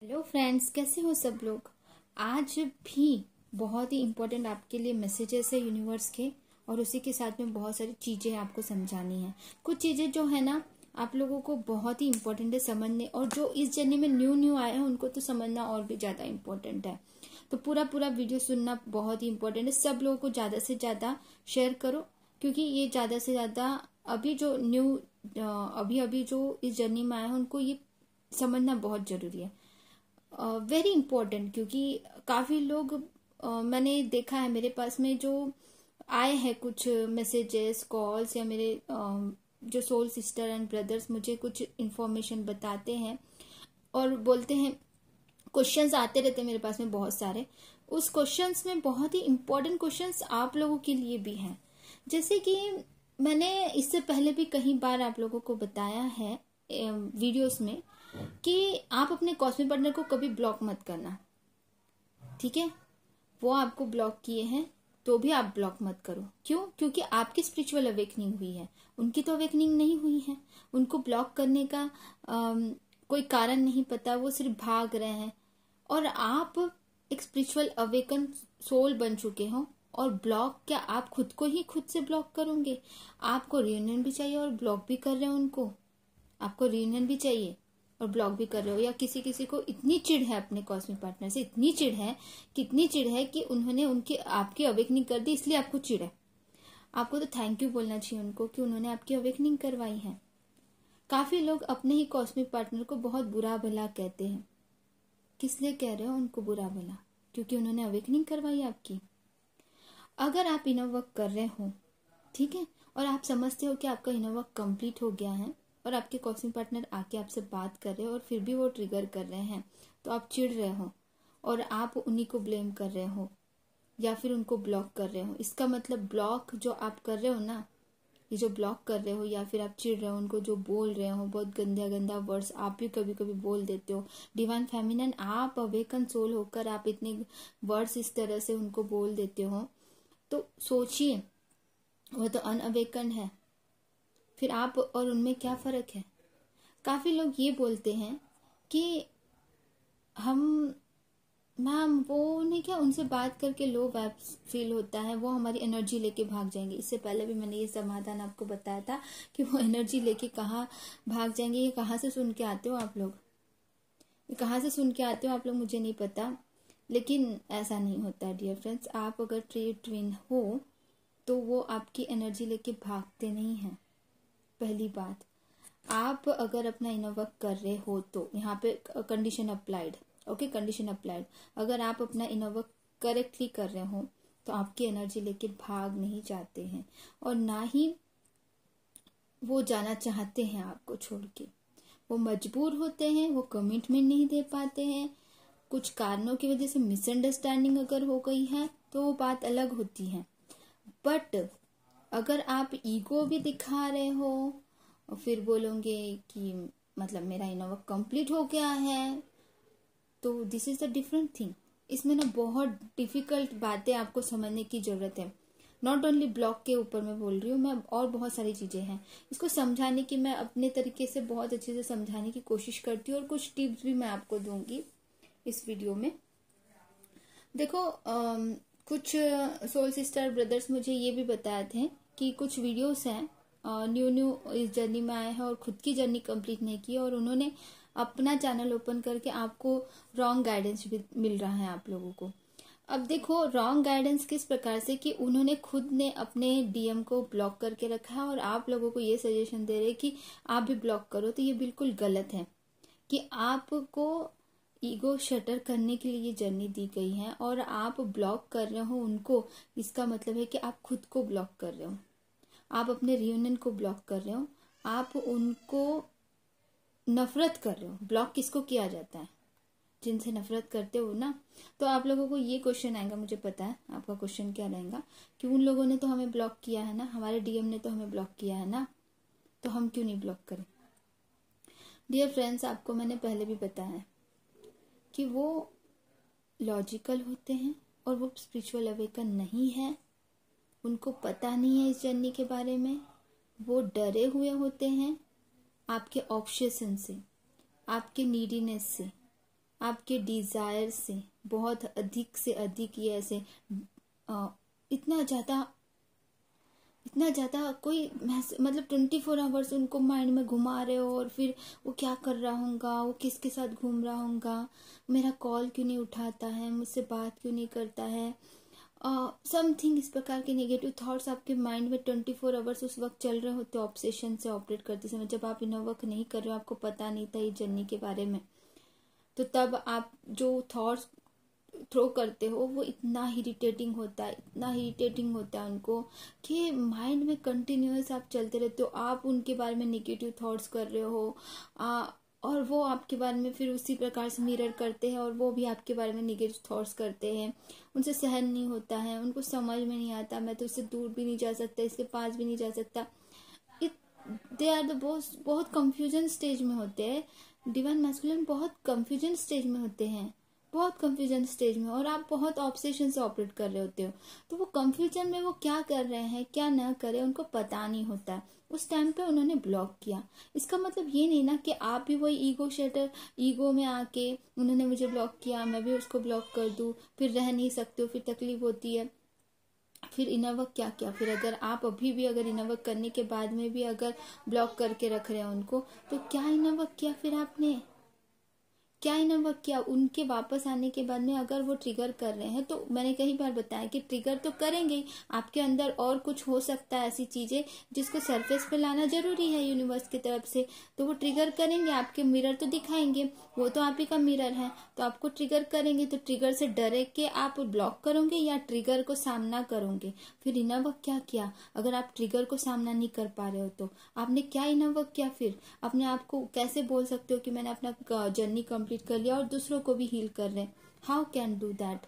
Hello friends, कैसे हो सब लोग। आज भी बहुत ही इम्पोर्टेंट आपके लिए मैसेजेस है यूनिवर्स के, और उसी के साथ में बहुत सारी चीज़ें आपको समझानी है। कुछ चीज़ें जो है ना आप लोगों को बहुत ही इम्पोर्टेंट है समझने, और जो इस जर्नी में न्यू आए हैं उनको तो समझना और भी ज़्यादा इम्पोर्टेंट है। तो पूरा वीडियो सुनना बहुत ही इम्पोर्टेंट है। सब लोगों को ज़्यादा से ज़्यादा शेयर करो, क्योंकि ये ज़्यादा से ज़्यादा अभी जो अभी जो इस जर्नी में आए हैं उनको ये समझना बहुत ज़रूरी है, वेरी इंपॉर्टेंट। क्योंकि काफ़ी लोग मैंने देखा है मेरे पास में जो आए हैं कुछ मैसेजेस कॉल्स, या मेरे जो सोल सिस्टर एंड ब्रदर्स मुझे कुछ इन्फॉर्मेशन बताते हैं और बोलते हैं, क्वेश्चंस आते रहते हैं मेरे पास में बहुत सारे। उस क्वेश्चंस में बहुत ही इम्पोर्टेंट क्वेश्चंस आप लोगों के लिए भी हैं। जैसे कि मैंने इससे पहले भी कई बार आप लोगों को बताया है वीडियोस में कि आप अपने कॉस्मिक पार्टनर को कभी ब्लॉक मत करना, ठीक है। वो आपको ब्लॉक किए हैं तो भी आप ब्लॉक मत करो। क्यों? क्योंकि आपकी स्पिरिचुअल अवेकनिंग हुई है, उनकी तो अवेकनिंग नहीं हुई है। उनको ब्लॉक करने का कोई कारण नहीं पता, वो सिर्फ भाग रहे हैं। और आप एक स्पिरिचुअल अवेकन सोल बन चुके हो, और ब्लॉक क्या आप खुद को ही खुद से ब्लॉक करोगे? आपको रियूनियन भी चाहिए और ब्लॉक भी कर रहे हो उनको। आपको रियूनियन भी चाहिए और ब्लॉक भी कर रहे हो। या किसी किसी को इतनी चिढ़ है अपने कॉस्मिक पार्टनर से, इतनी चिढ़ है कि उन्होंने उनकी आपकी अवेकनिंग कर दी, इसलिए आपको चिढ़ है। आपको तो थैंक यू बोलना चाहिए उनको कि उन्होंने आपकी अवेकनिंग करवाई है। काफी लोग अपने ही कॉस्मिक पार्टनर को बहुत बुरा भला कहते हैं। किस लिए कह रहे हो उनको बुरा भला? क्योंकि उन्होंने अवेकनिंग करवाई आपकी। अगर आप इनर वर्क कर रहे हो, ठीक है, और आप समझते हो कि आपका इनर वर्क कंप्लीट हो गया है, और आपके कॉस्मिक पार्टनर आके आपसे बात कर रहे हो और फिर भी वो ट्रिगर कर रहे हैं, तो आप चिढ़ रहे हो और आप उन्हीं को ब्लेम कर रहे हो या फिर उनको ब्लॉक कर रहे हो। इसका मतलब ब्लॉक जो आप कर रहे हो ना, ये जो ब्लॉक कर रहे हो या फिर आप चिढ़ रहे हो, उनको जो बोल रहे हो बहुत गंदा वर्ड्स आप भी कभी कभी बोल देते हो। डिवाइन फेमिनिन, आप अवेकन सोल होकर आप इतने वर्ड्स इस तरह से उनको बोल देते हो, तो सोचिए वो तो अनअवेकन है। फिर आप और उनमें क्या फर्क है? काफी लोग ये बोलते हैं कि हम मैम वो नहीं, क्या उनसे बात करके लो वाइब्स फील होता है, वो हमारी एनर्जी लेके भाग जाएंगे। इससे पहले भी मैंने ये समाधान आपको बताया था कि वो एनर्जी लेके कहाँ भाग जाएंगे। ये कहाँ से सुन के आते हो आप लोग? ये कहाँ से सुन के आते हो आप लोग? मुझे नहीं पता, लेकिन ऐसा नहीं होता डियर फ्रेंड्स। आप अगर ट्विन हो तो वो आपकी एनर्जी लेके भागते नहीं हैं। पहली बात, आप अगर अपना इनर वर्क कर रहे हो तो यहाँ पे condition applied, okay, condition applied. अगर आप अपना इनर वर्क करेक्टली कर रहे हो तो आपकी एनर्जी लेके भाग नहीं जाते हैं, और ना ही वो जाना चाहते हैं आपको छोड़ के। वो मजबूर होते हैं, वो कमिटमेंट नहीं दे पाते हैं। कुछ कारणों की वजह से मिसअंडरस्टैंडिंग अगर हो गई है तो वो बात अलग होती है। बट अगर आप ईगो भी दिखा रहे हो और फिर बोलोगे कि मतलब मेरा इनर वर्क कंप्लीट हो गया है, तो this is the different thing. इसमें ना बहुत डिफिकल्ट बातें आपको समझने की जरूरत है। नॉट ओनली ब्लॉक के ऊपर मैं बोल रही हूँ, मैं और बहुत सारी चीजें हैं इसको समझाने की। मैं अपने तरीके से बहुत अच्छे से समझाने की कोशिश करती हूँ, और कुछ टिप्स भी मैं आपको दूंगी इस वीडियो में। देखो कुछ सोल सिस्टर ब्रदर्स मुझे ये भी बताए थे कि कुछ वीडियोस हैं न्यू इस जर्नी में आए हैं और खुद की जर्नी कंप्लीट नहीं की, और उन्होंने अपना चैनल ओपन करके आपको रॉन्ग गाइडेंस भी मिल रहा है आप लोगों को। अब देखो रॉन्ग गाइडेंस किस प्रकार से कि उन्होंने खुद ने अपने डीएम को ब्लॉक करके रखा है, और आप लोगों को ये सजेशन दे रहे कि आप भी ब्लॉक करो। तो ये बिल्कुल गलत है कि आपको ईगो शटर करने के लिए ये जर्नी दी गई है, और आप ब्लॉक कर रहे हो उनको। इसका मतलब है कि आप खुद को ब्लॉक कर रहे हो, आप अपने रियूनियन को ब्लॉक कर रहे हो, आप उनको नफरत कर रहे हो। ब्लॉक किसको किया जाता है? जिनसे नफरत करते हो ना। तो आप लोगों को ये क्वेश्चन आएगा, मुझे पता है आपका क्वेश्चन क्या रहेगा, कि उन लोगों ने तो हमें ब्लॉक किया है ना, हमारे डीएम ने तो हमें ब्लॉक किया है ना, तो हम क्यों नहीं ब्लॉक करें? डियर फ्रेंड्स, आपको मैंने पहले भी बताया है कि वो लॉजिकल होते हैं और वो स्पिरिचुअल अवेकन नहीं है। उनको पता नहीं है इस जर्नी के बारे में। वो डरे हुए होते हैं आपके ऑब्सेशन से, आपके नीडीनेस से, आपके डिजायर से बहुत अधिक से अधिक ये ऐसे इतना ज्यादा कोई मतलब 24 आवर्स उनको माइंड में घुमा रहे हो, और फिर वो क्या कर रहा होगा, वो किसके साथ घूम रहा होगा, मेरा कॉल क्यों नहीं उठाता है, मुझसे बात क्यों नहीं करता है, समथिंग इस प्रकार के नेगेटिव थॉट्स आपके माइंड में 24 आवर्स उस वक्त चल रहे होते ऑब्सेशन से ऑपरेट करते समय, जब आप इनर वर्क नहीं कर रहे हो, आपको पता नहीं था ये जर्नी के बारे में। तो तब आप जो थॉट्स थ्रो करते हो वो इतना इरिटेटिंग होता है उनको, कि माइंड में कंटिन्यूअस आप चलते रहते हो, आप उनके बारे में नेगेटिव थॉट्स कर रहे हो, और वो आपके बारे में फिर उसी प्रकार से मिरर करते हैं, और वो भी आपके बारे में नेगेटिव थॉट्स करते हैं। उनसे सहन नहीं होता है, उनको समझ में नहीं आता, मैं तो इससे दूर भी नहीं जा सकता, इसके पास भी नहीं जा सकता। दे आर द बहुत कंफ्यूजन स्टेज में होते हैं। डिवाइन मैस्कुलिन बहुत कंफ्यूजन स्टेज में होते हैं, बहुत कंफ्यूजन स्टेज में, और आप बहुत ऑब्सेशन से ऑपरेट कर रहे होते हो। तो वो कंफ्यूजन में वो क्या कर रहे हैं क्या ना करे उनको पता नहीं होता। उस टाइम पे उन्होंने ब्लॉक किया। इसका मतलब ये नहीं ना कि आप भी वही ईगो में आके उन्होंने मुझे ब्लॉक किया मैं भी उसको ब्लॉक कर दूं, फिर रह नहीं सकते हो, फिर तकलीफ होती है, फिर इनर वर्क क्या किया। फिर अगर आप अभी भी अगर इनर वर्क करने के बाद में भी अगर ब्लॉक करके रख रहे हैं उनको, तो क्या इनर वर्क किया फिर आपने, क्या इनर वर्क किया। उनके वापस आने के बाद में अगर वो ट्रिगर कर रहे हैं, तो मैंने कई बार बताया कि ट्रिगर तो करेंगे ही, आपके अंदर और कुछ हो सकता है ऐसी चीजें जिसको सरफेस पे लाना जरूरी है यूनिवर्स की तरफ से, तो वो ट्रिगर करेंगे, आपके मिरर तो दिखाएंगे, वो तो आप ही का मिरर है, तो आपको ट्रिगर करेंगे। तो ट्रिगर से डरे के आप ब्लॉक करोगे या ट्रिगर को सामना करोगे। फिर इनर वर्क क्या किया, अगर आप ट्रिगर को सामना नहीं कर पा रहे हो तो आपने क्या इनर वर्क किया। फिर अपने आप को कैसे बोल सकते हो कि मैंने अपना जर्नी कंप्लीट कर लिया और दूसरों को भी हील कर रहे हैं, हाउ कैन डू दैट।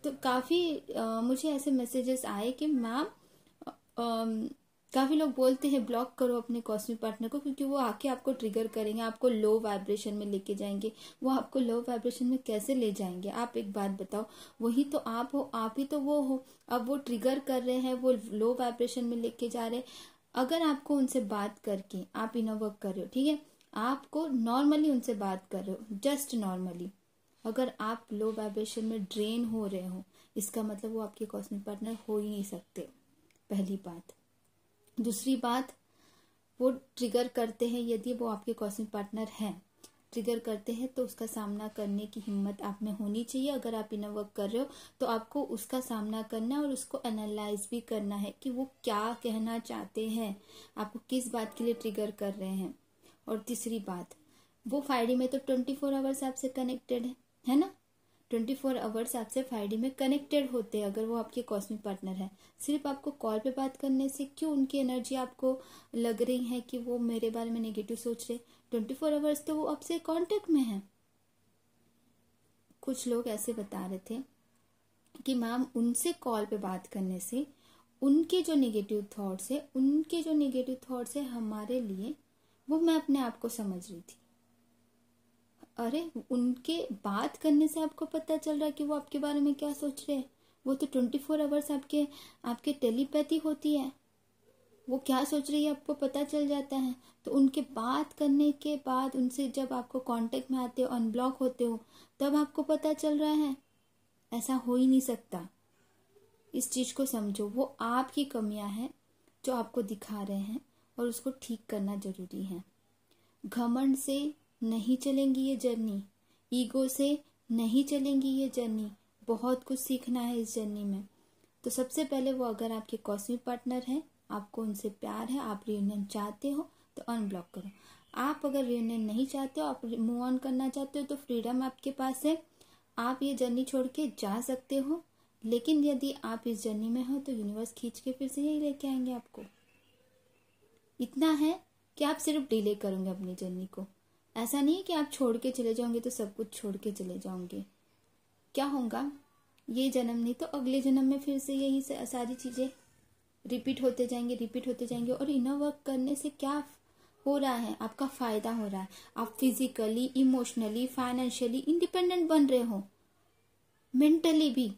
तो काफी मुझे ऐसे मैसेजेस आए कि मैम काफी लोग बोलते हैं ब्लॉक करो अपने कॉस्मिक पार्टनर को, क्योंकि वो आके आपको ट्रिगर करेंगे, आपको लो वाइब्रेशन में लेके जाएंगे। वो आपको लो वाइब्रेशन में कैसे ले जाएंगे, आप एक बात बताओ, वही तो आप हो, आप ही तो वो हो। अब वो ट्रिगर कर रहे हैं, वो लो वाइब्रेशन में लेके जा रहे हैं। अगर आपको उनसे बात करके आप इनर वर्क कर रहे हो, ठीक है, आपको नॉर्मली उनसे बात कर रहे हो, जस्ट नॉर्मली, अगर आप लो वाइब्रेशन में ड्रेन हो रहे हो, इसका मतलब वो आपके कॉस्मिक पार्टनर हो ही नहीं सकते, पहली बात। दूसरी बात, वो ट्रिगर करते हैं, यदि वो आपके कॉस्मिक पार्टनर हैं, ट्रिगर करते हैं, तो उसका सामना करने की हिम्मत आप में होनी चाहिए। अगर आप इनर वर्क कर रहे हो तो आपको उसका सामना करना है और उसको एनालाइज भी करना है कि वो क्या कहना चाहते हैं, आपको किस बात के लिए ट्रिगर कर रहे हैं। और तीसरी बात, वो 5D में तो 24 आवर्स आपसे कनेक्टेड है ना, 24 आवर्स आपसे 5D में कनेक्टेड होते हैं अगर वो आपके कॉस्मिक पार्टनर है। सिर्फ आपको कॉल पे बात करने से क्यों उनकी एनर्जी आपको लग रही है कि वो मेरे बारे में नेगेटिव सोच रहे, 24 आवर्स तो वो आपसे कांटेक्ट में है। कुछ लोग ऐसे बता रहे थे कि मैम उनसे कॉल पे बात करने से उनके जो नेगेटिव थॉट्स है हमारे लिए, वो मैं अपने आप को समझ रही थी। अरे उनके बात करने से आपको पता चल रहा है कि वो आपके बारे में क्या सोच रहे हैं। वो तो 24 आवर्स आपके टेलीपैथी होती है, वो क्या सोच रही है आपको पता चल जाता है। तो उनके बात करने के बाद उनसे जब आपको कांटेक्ट में आते हो, अनब्लॉक होते हो, तब आपको पता चल रहा है। ऐसा हो ही नहीं सकता। इस चीज को समझो, वो आपकी कमियां हैं जो आपको दिखा रहे हैं और उसको ठीक करना जरूरी है। घमंड से नहीं चलेंगी ये जर्नी, ईगो से नहीं चलेंगी ये जर्नी, बहुत कुछ सीखना है इस जर्नी में। तो सबसे पहले वो अगर आपके कॉस्मिक पार्टनर हैं, आपको उनसे प्यार है, आप रियूनियन चाहते हो तो अनब्लॉक करो। आप अगर रियूनियन नहीं चाहते हो, आप मूव ऑन करना चाहते हो, तो फ्रीडम आपके पास है, आप ये जर्नी छोड़ के जा सकते हो। लेकिन यदि आप इस जर्नी में हो तो यूनिवर्स खींच के फिर से यही लेके आएंगे आपको। इतना है कि आप सिर्फ डिले करोगे अपनी जर्नी को। ऐसा नहीं है कि आप छोड़ के चले जाओगे तो सब कुछ छोड़ के चले जाओगे। क्या होगा, ये जन्म नहीं तो अगले जन्म में फिर से यही सारी चीजें रिपीट होते जाएंगे। और इनर वर्क करने से क्या हो रहा है, आपका फायदा हो रहा है। आप फिजिकली, इमोशनली, फाइनेंशियली इंडिपेंडेंट बन रहे हो। मेंटली भी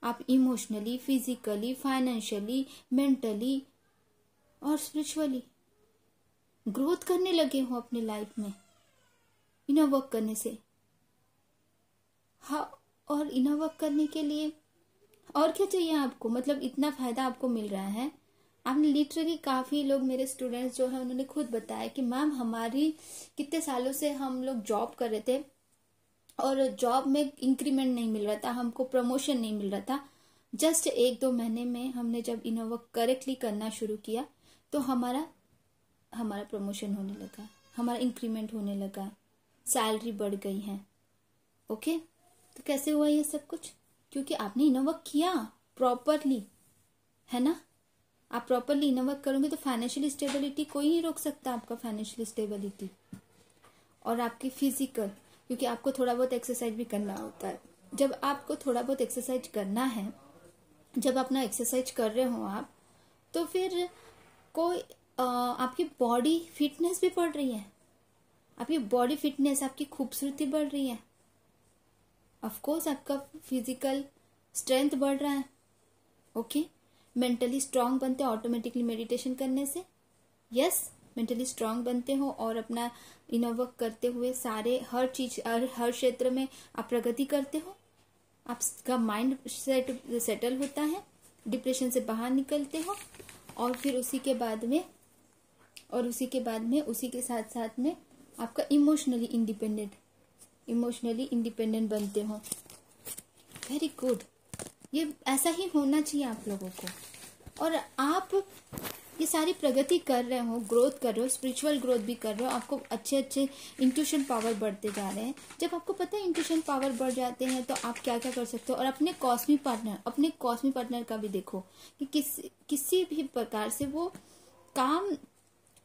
आप इमोशनली, फिजिकली, फाइनेंशियली, मेंटली और स्पिरिचुअली ग्रोथ करने लगे हो अपने लाइफ में इनर वर्क करने से। हाँ, और इनर वर्क करने के लिए और क्या चाहिए आपको, मतलब इतना फायदा आपको मिल रहा है। आपने लिटरली, काफी लोग मेरे स्टूडेंट्स जो है उन्होंने खुद बताया कि मैम हमारी कितने सालों से हम लोग जॉब कर रहे थे और जॉब में इंक्रीमेंट नहीं मिल रहा था, हमको प्रमोशन नहीं मिल रहा था। जस्ट 1-2 महीने में हमने जब इनर वर्क करेक्टली करना शुरू किया तो हमारा प्रमोशन होने लगा, हमारा इंक्रीमेंट होने लगा, सैलरी बढ़ गई है। ओके, तो कैसे हुआ ये सब कुछ? क्योंकि आपने इनर वर्क किया प्रॉपरली, है ना। आप प्रॉपरली इनर वर्क करोगे तो फाइनेंशियल स्टेबिलिटी कोई नहीं रोक सकता, आपका फाइनेंशियल स्टेबिलिटी। और आपकी फिजिकल, क्योंकि आपको थोड़ा बहुत एक्सरसाइज भी करना होता है। जब आपको थोड़ा बहुत एक्सरसाइज करना है, जब अपना एक्सरसाइज कर रहे हो आप, तो फिर कोई आपकी बॉडी फिटनेस भी बढ़ रही है, आपकी बॉडी फिटनेस, आपकी खूबसूरती बढ़ रही है। ऑफ कोर्स आपका फिजिकल स्ट्रेंथ बढ़ रहा है। ओके, मेंटली स्ट्रांग बनते हो ऑटोमेटिकली मेडिटेशन करने से। यस, मेंटली स्ट्रांग बनते हो और अपना इनर वर्क करते हुए सारे हर चीज हर क्षेत्र में आप प्रगति करते हो। आपका माइंड सेटल होता है, डिप्रेशन से बाहर निकलते हो और फिर उसी के साथ साथ में आपका इमोशनली इंडिपेंडेंट बनते हो। वेरी गुड, ये ऐसा ही होना चाहिए आप लोगों को। और आप ये सारी प्रगति कर रहे हो, ग्रोथ कर रहे हो, स्पिरिचुअल ग्रोथ भी कर रहे हो, आपको अच्छे इंट्यूशन पावर बढ़ते जा रहे हैं। जब आपको पता है इंट्यूशन पावर बढ़ जाते हैं तो आप क्या क्या कर सकते हो। और अपने कॉस्मिक पार्टनर का भी देखो कि किसी भी प्रकार से वो काम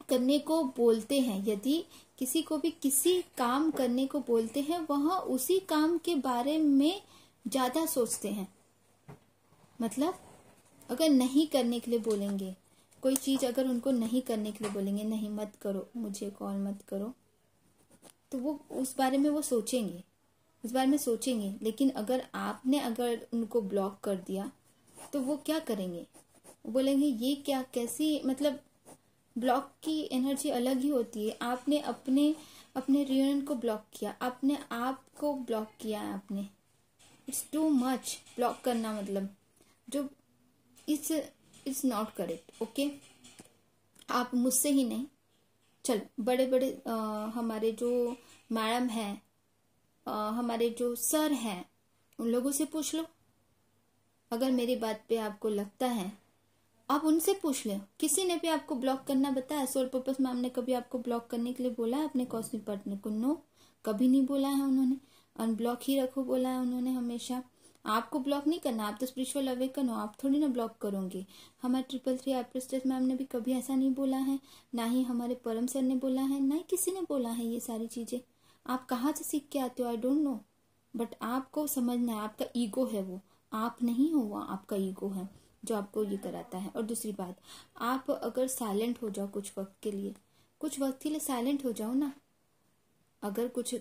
करने को बोलते हैं, यदि किसी को भी किसी काम करने को बोलते हैं, वह उसी काम के बारे में ज्यादा सोचते हैं। मतलब अगर नहीं करने के लिए बोलेंगे, कोई चीज अगर उनको नहीं करने के लिए बोलेंगे, नहीं मत करो, मुझे कॉल मत करो, तो वो उस बारे में वो सोचेंगे, लेकिन अगर उनको ब्लॉक कर दिया तो वो क्या करेंगे, वो बोलेंगे ये क्या, कैसी, मतलब ब्लॉक की एनर्जी अलग ही होती है। आपने अपने रियूनियन को ब्लॉक किया, अपने आप को ब्लॉक किया है आपने। इट्स टू मच ब्लॉक करना, मतलब जो इट्स नॉट करेक्ट। ओके, आप मुझसे ही नहीं, चल बड़े हमारे जो मैडम है, हमारे जो सर हैं, उन लोगों से पूछ लो। अगर मेरी बात पे आपको लगता है, आप उनसे पूछ ले। किसी ने भी आपको ब्लॉक करना बताया? सोल पर्पस मैम ने कभी आपको ब्लॉक करने के लिए बोला है अपने कॉस्मिक पार्टनर को? नो, कभी नहीं बोला है उन्होंने। अनब्लॉक ही रखो बोला है उन्होंने हमेशा। आपको ब्लॉक नहीं करना, आप तो स्पिरिचुअल अवेकन हो, आप थोड़ी ना ब्लॉक करोगे। हमारे 333 एप्रिस्टेस मैम ने भी कभी ऐसा नहीं बोला है, ना ही हमारे परम सर ने बोला है, ना ही किसी ने बोला है ये सारी चीजें। आप कहाँ से सीख के आते हो, आई डोंट नो, बट आपको समझना है आपका ईगो है, वो आप नहीं हो, वो आपका ईगो है जो आपको ये कराता है। और दूसरी बात, आप अगर साइलेंट हो जाओ कुछ वक्त के लिए साइलेंट हो जाओ ना। अगर कुछ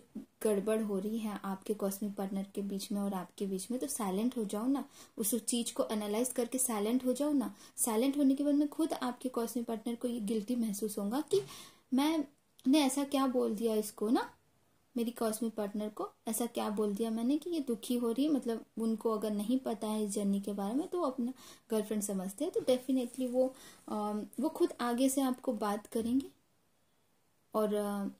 गड़बड़ हो रही है आपके कॉस्मिक पार्टनर के बीच में और आपके बीच में, तो साइलेंट हो जाओ ना, उस चीज को एनालाइज करके साइलेंट हो जाओ ना। साइलेंट होने के बाद में खुद आपके कॉस्मिक पार्टनर को ये गिल्टी महसूस होगा कि मैंने ऐसा क्या बोल दिया इसको ना, मेरी कॉस्मिक पार्टनर को ऐसा क्या बोल दिया मैंने कि ये दुखी हो रही है। मतलब उनको अगर नहीं पता है इस जर्नी के बारे में तो वो अपना गर्लफ्रेंड समझते हैं, तो डेफिनेटली वो खुद आगे से आपको बात करेंगे। और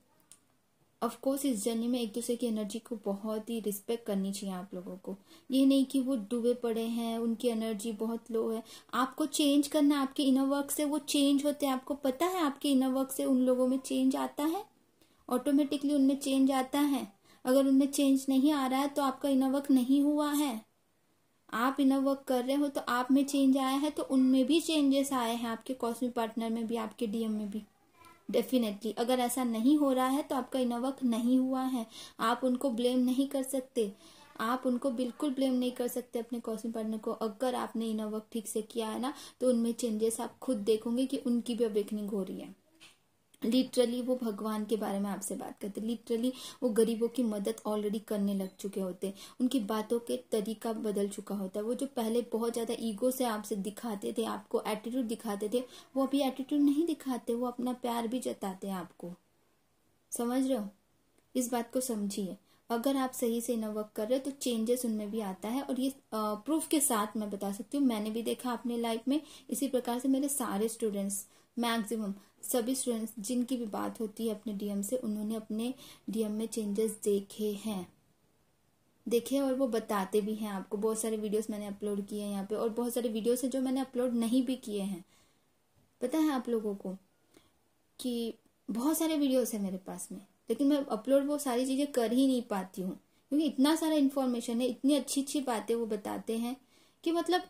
ऑफ कोर्स इस जर्नी में एक दूसरे की एनर्जी को बहुत ही रिस्पेक्ट करनी चाहिए आप लोगों को। ये नहीं कि वो डूबे पड़े हैं, उनकी एनर्जी बहुत लो है, आपको चेंज करना है। आपके इनर वर्क से वो चेंज होते हैं, आपको पता है आपके इनर वर्क से उन लोगों में चेंज आता है, ऑटोमेटिकली उनमें चेंज आता है। अगर उनमें चेंज नहीं आ रहा है तो आपका इनर वर्क नहीं हुआ है। आप इनर वर्क कर रहे हो तो आप में चेंज आया है, तो उनमें भी चेंजेस आए हैं, आपके कॉस्मिक पार्टनर में भी, आपके डीएम में भी। डेफिनेटली अगर ऐसा नहीं हो रहा है तो आपका इनर वर्क नहीं हुआ है। आप उनको ब्लेम नहीं कर सकते, आप उनको बिल्कुल ब्लेम नहीं कर सकते अपने कॉस्मिक पार्टनर को। अगर आपने इनर वर्क ठीक से किया है ना, तो उनमें चेंजेस आप खुद देखोगे कि उनकी भी अवेकनिंग हो रही है। लिटरली वो भगवान के बारे में आपसे बात करते, लिटरली वो गरीबों की मदद ऑलरेडी करने लग चुके होते, उनकी बातों के तरीका बदल चुका होता है। वो जो पहले बहुत ज्यादा ईगो से आपसे दिखाते थे, आपको एटीट्यूड दिखाते थे, वो अभी एटीट्यूड नहीं दिखाते, वो अपना प्यार भी जताते हैं आपको। समझ रहे हो? इस बात को समझिए। अगर आप सही से इनर वर्क कर रहे हो तो चेंजेस उनमें भी आता है। और ये प्रूफ के साथ मैं बता सकती हूँ, मैंने भी देखा अपने लाइफ में। इसी प्रकार से मेरे सारे स्टूडेंट्स, मैक्सिमम सभी स्टूडेंट्स जिनकी भी बात होती है अपने डीएम से, उन्होंने अपने डीएम में चेंजेस देखे और वो बताते भी हैं आपको। बहुत सारे वीडियोस मैंने अपलोड किए हैं यहाँ पे, और बहुत सारे वीडियोस हैं जो मैंने अपलोड नहीं भी किए हैं। पता है आप लोगों को कि बहुत सारे वीडियोस है मेरे पास में, लेकिन मैं अपलोड वो सारी चीजें कर ही नहीं पाती हूँ, क्योंकि इतना सारा इन्फॉर्मेशन है, इतनी अच्छी अच्छी बातें वो बताते हैं कि मतलब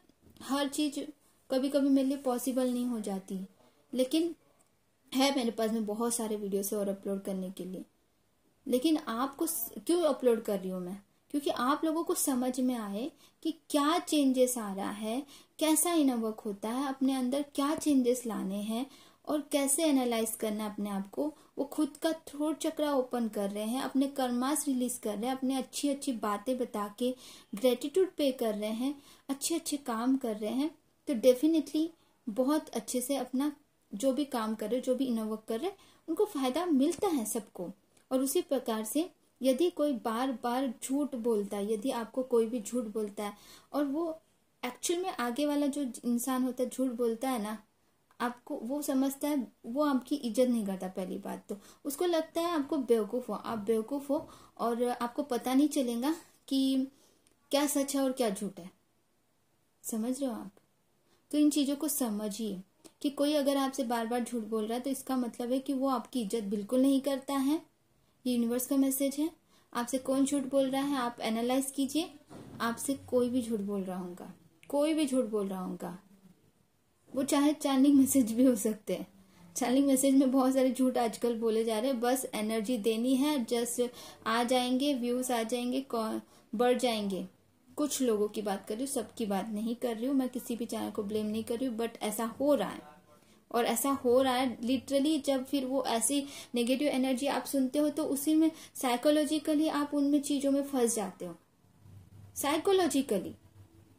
हर चीज कभी कभी मेरे लिए पॉसिबल नहीं हो जाती। लेकिन है मेरे पास में बहुत सारे वीडियोस और अपलोड करने के लिए। लेकिन आपको क्यों अपलोड कर रही हूँ मैं? क्योंकि आप लोगों को समझ में आए कि क्या चेंजेस आ रहा है, कैसा इनर वर्क होता है, अपने अंदर क्या चेंजेस लाने हैं और कैसे एनालाइज करना है अपने आप को। वो खुद का थ्रोट चक्रा ओपन कर रहे हैं, अपने कर्मास रिलीज कर रहे हैं, अपने अच्छी अच्छी बातें बता के ग्रेटिट्यूड पे कर रहे हैं, अच्छे अच्छे काम कर रहे हैं। तो डेफिनेटली बहुत अच्छे से अपना जो भी काम कर रहे, जो भी इनर वर्क कर रहे, उनको फायदा मिलता है सबको। और उसी प्रकार से यदि कोई बार बार झूठ बोलता है, यदि आपको कोई भी झूठ बोलता है और वो एक्चुअल में आगे वाला जो इंसान होता है झूठ बोलता है ना, आपको वो समझता है वो आपकी इज्जत नहीं करता। पहली बात तो उसको लगता है आपको बेवकूफ हो, आप बेवकूफ हो और आपको पता नहीं चलेगा कि क्या सच है और क्या झूठ है। समझ रहे हो आप? तो इन चीजों को समझिए कि कोई अगर आपसे बार बार झूठ बोल रहा है तो इसका मतलब है कि वो आपकी इज्जत बिल्कुल नहीं करता है। ये यूनिवर्स का मैसेज है। आपसे कौन झूठ बोल रहा है आप एनालाइज कीजिए। आपसे कोई भी झूठ बोल रहा होगा, कोई भी झूठ बोल रहा होगा, वो चाहे चैनलिंग मैसेज भी हो सकते हैं। चैनलिंग मैसेज में बहुत सारे झूठ आजकल बोले जा रहे हैं। बस एनर्जी देनी है, जस्ट आ जाएंगे, व्यूज आ जाएंगे, बढ़ जाएंगे। कुछ लोगों की बात कर रही हूँ, सबकी बात नहीं कर रही हूँ। मैं किसी भी चैनल को ब्लेम नहीं कर रही हूँ, बट ऐसा हो रहा है। और ऐसा हो रहा है लिटरली, जब फिर वो ऐसी नेगेटिव एनर्जी आप सुनते हो तो उसी में साइकोलॉजिकली आप उनमें चीजों में फंस जाते हो। साइकोलॉजिकली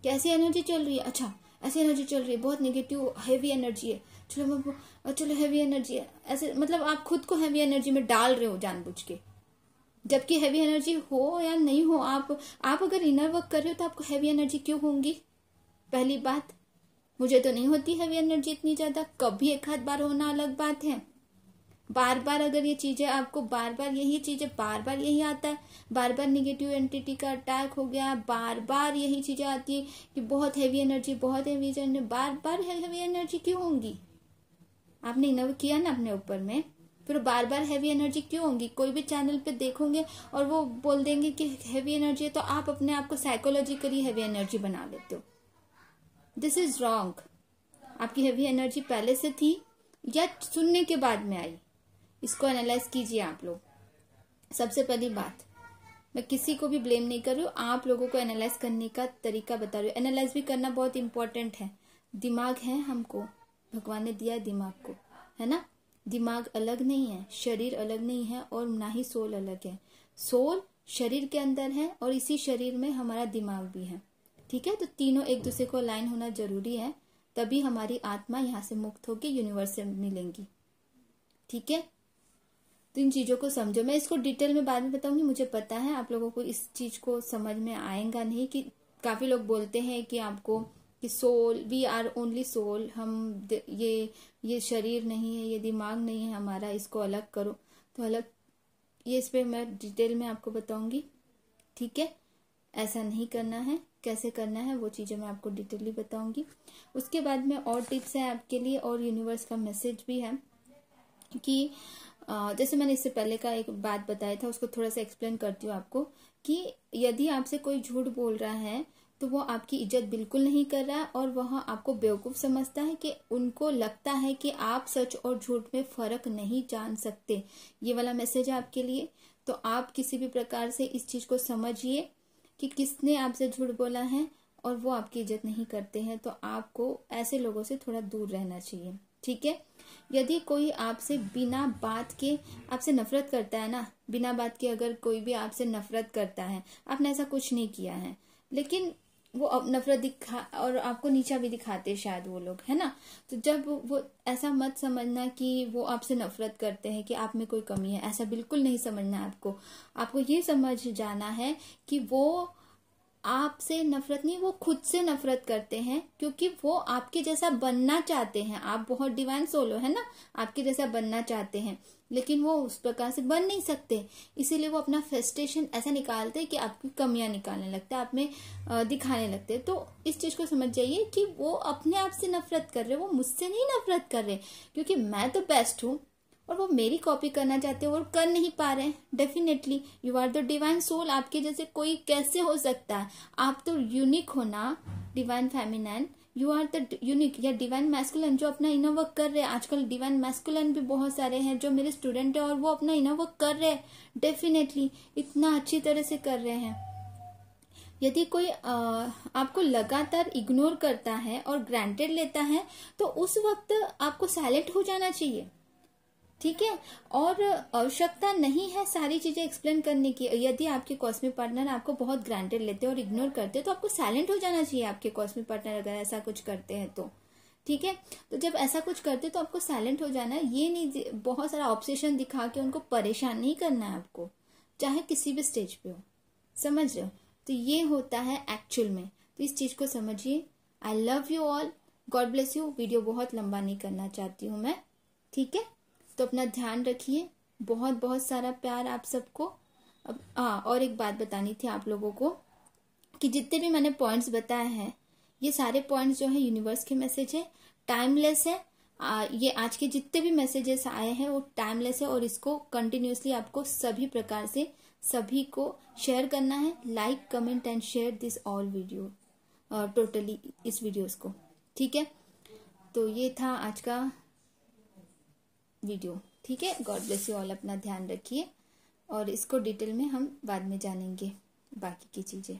कैसी एनर्जी चल रही है, अच्छा ऐसी एनर्जी चल रही है, बहुत नेगेटिव हैवी एनर्जी है, चलो हैवी एनर्जी है, ऐसे मतलब आप खुद को हैवी एनर्जी में डाल रहे हो जानबूझ के। जबकि हैवी एनर्जी हो या नहीं हो, आप अगर इनर वर्क कर रहे हो तो आपको हैवी एनर्जी क्यों होंगी? पहली बात, मुझे तो नहीं होती हैवी एनर्जी इतनी ज्यादा, कभी एक आध बार होना अलग बात है। बार बार अगर ये चीजें आपको बार बार यही आता है, बार बार निगेटिव एंटिटी का अटैक हो गया, बार बार यही चीजें आती है कि बहुत हैवी एनर्जी, बार बार हैवी एनर्जी क्यों होंगी? आपने इनर किया ना अपने ऊपर में, फिर बार बार हैवी एनर्जी क्यों होंगी? कोई भी चैनल पे देखोगे और वो बोल देंगे कि हैवी एनर्जी है, तो आप अपने आप को साइकोलॉजिकली हैवी एनर्जी बना लेते हो। This is wrong. आपकी हैवी एनर्जी पहले से थी या सुनने के बाद में आई? इसको एनालाइज कीजिए आप लोग। सबसे पहली बात, मैं किसी को भी ब्लेम नहीं कर रही हूँ, आप लोगों को एनालाइज करने का तरीका बता रही हूँ। एनालाइज भी करना बहुत इंपॉर्टेंट है। दिमाग है, हमको भगवान ने दिया है दिमाग को, है ना? दिमाग अलग नहीं है, शरीर अलग नहीं है, और ना ही सोल अलग है। सोल शरीर के अंदर है और इसी शरीर में हमारा दिमाग भी है। ठीक है? तो तीनों एक दूसरे को अलाइन होना जरूरी है, तभी हमारी आत्मा यहाँ से मुक्त होकर यूनिवर्स से मिलेंगी। ठीक है? तो इन चीजों को समझो। मैं इसको डिटेल में बाद में बताऊंगी। मुझे पता है आप लोगों को इस चीज को समझ में आएगा नहीं, कि काफी लोग बोलते हैं कि आपको कि soul, we are only soul, हम ये शरीर नहीं है, ये दिमाग नहीं है हमारा, इसको अलग करो। तो अलग, ये इस पे मैं डिटेल में आपको बताऊंगी। ठीक है? ऐसा नहीं करना है, कैसे करना है वो चीजें मैं आपको डिटेली बताऊंगी। उसके बाद में और टिप्स है आपके लिए, और यूनिवर्स का मैसेज भी है कि जैसे मैंने इससे पहले का एक बात बताया था, उसको थोड़ा सा एक्सप्लेन करती हूँ आपको, कि यदि आपसे कोई झूठ बोल रहा है तो वो आपकी इज्जत बिल्कुल नहीं कर रहा है, और वह आपको बेवकूफ समझता है, कि उनको लगता है कि आप सच और झूठ में फर्क नहीं जान सकते। ये वाला मैसेज है आपके लिए। तो आप किसी भी प्रकार से इस चीज को समझिए कि किसने आपसे झूठ बोला है और वो आपकी इज्जत नहीं करते हैं, तो आपको ऐसे लोगों से थोड़ा दूर रहना चाहिए। ठीक है? यदि कोई आपसे बिना बात के आपसे नफरत करता है ना, बिना बात के अगर कोई भी आपसे नफरत करता है, आपने ऐसा कुछ नहीं किया है, लेकिन वो नफरत दिखा और आपको नीचा भी दिखाते शायद वो लोग, है ना। तो जब वो, ऐसा मत समझना कि वो आपसे नफरत करते हैं, कि आप में कोई कमी है, ऐसा बिल्कुल नहीं समझना है आपको। आपको ये समझ जाना है कि वो आपसे नफरत नहीं, वो खुद से नफरत करते हैं, क्योंकि वो आपके जैसा बनना चाहते हैं। आप बहुत डिवाइन सोल हो, है ना, आपके जैसा बनना चाहते हैं, लेकिन वो उस प्रकार से बन नहीं सकते। इसीलिए वो अपना फ्रस्ट्रेशन ऐसा निकालते हैं कि आपकी कमियां निकालने लगते हैं, आप में दिखाने लगते हैं। तो इस चीज को समझ जाइए कि वो अपने आप से नफरत कर रहे, वो मुझसे नहीं नफरत कर रहे, क्योंकि मैं तो बेस्ट हूँ और वो मेरी कॉपी करना चाहते हैं और कर नहीं पा रहे हैं। Definitely you are the divine soul, आपके जैसे कोई कैसे हो सकता है। आप तो यूनिक हो ना, divine feminine, you are the unique, या डिवाइन मैस्कुलिन जो अपना इनर वर्क कर रहे हैं। आजकल डिवाइन मैस्कुलिन भी बहुत सारे हैं जो मेरे स्टूडेंट है और वो अपना इनर वर्क कर रहे हैं, डेफिनेटली इतना अच्छी तरह से कर रहे हैं। यदि कोई आपको लगातार इग्नोर करता है और ग्रांटेड लेता है, तो उस वक्त आपको साइलेंट हो जाना चाहिए, ठीक है। और आवश्यकता नहीं है सारी चीजें एक्सप्लेन करने की। यदि आपके कॉस्मिक पार्टनर आपको बहुत ग्रांटेड लेते हैं और इग्नोर करते हैं, तो आपको साइलेंट हो जाना चाहिए। आपके कॉस्मिक पार्टनर अगर ऐसा कुछ करते हैं तो, ठीक है। तो जब ऐसा कुछ करते हैं तो आपको साइलेंट हो जाना है। ये नहीं बहुत सारा ऑब्सेशन दिखा के उनको परेशान नहीं करना है आपको, चाहे किसी भी स्टेज पे हो, समझ रहे हो। तो ये होता है एक्चुअल में, तो इस चीज को समझिए। I love you all, God bless you. Video बहुत लंबा नहीं करना चाहती हूँ मैं, ठीक है। तो अपना ध्यान रखिए, बहुत बहुत सारा प्यार आप सबको। अब और एक बात बतानी थी आप लोगों को, कि जितने भी मैंने पॉइंट्स बताए हैं, ये सारे पॉइंट्स जो है यूनिवर्स के मैसेज है, टाइमलेस है। ये आज के जितने भी मैसेजेस आए हैं वो टाइमलेस है, और इसको कंटिन्यूसली आपको सभी प्रकार से सभी को शेयर करना है। Like, comment and share this all video, totally इस वीडियोस को, ठीक है। तो ये था आज का वीडियो, ठीक है। गॉड ब्लेस यू ऑल, अपना ध्यान रखिए, और इसको डिटेल में हम बाद में जानेंगे बाकी की चीजें।